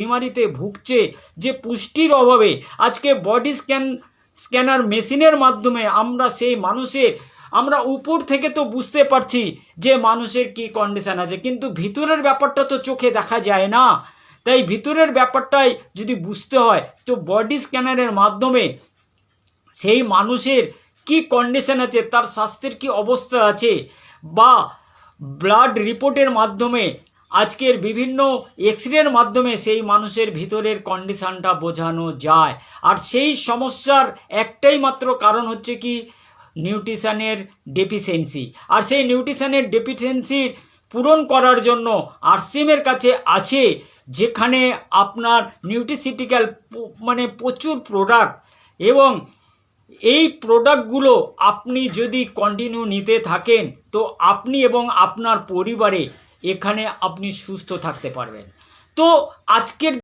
বিমারিতে ভুগছে, যে পুষ্টির অভাবে, আজকে বডি স্ক্যানার মেশিনের মাধ্যমে আমরা সেই মানুষের, আমরা উপর থেকে তো বুঝতে পারছি যে মানুষের কি কন্ডিশন আছে, কিন্তু ভিতরের ব্যাপারটা তো চোখে দেখা যায় না। তাই ভিতরের ব্যাপারটাই যদি বুঝতে হয় তো বডি স্ক্যানারের মাধ্যমে সেই মানুষের কি কন্ডিশন আছে, তার স্বাস্থ্যের কি অবস্থা আছে, বা ব্লাড রিপোর্টের মাধ্যমে, আজকের বিভিন্ন এক্সরের মাধ্যমে সেই মানুষের ভিতরের কন্ডিশনটা বোঝানো যায়। আর সেই সমস্যার একটাই মাত্র কারণ হচ্ছে কি, নিউট্রিশনের ডেফিসিয়েন্সি। আর সেই নিউট্রিশনের ডেফিসিয়েন্সি পূরণ করার জন্য আরসিএমের কাছে আছে, যেখানে আপনার নিউট্রিসিউটিক্যাল মানে প্রচুর প্রোডাক্ট, এবং এই প্রোডাক্টগুলো আপনি যদি কন্টিনিউ নিতে থাকেন তো আপনি এবং আপনার পরিবারে এখানে আপনি সুস্থ থাকতে পারবেন। তো আজকের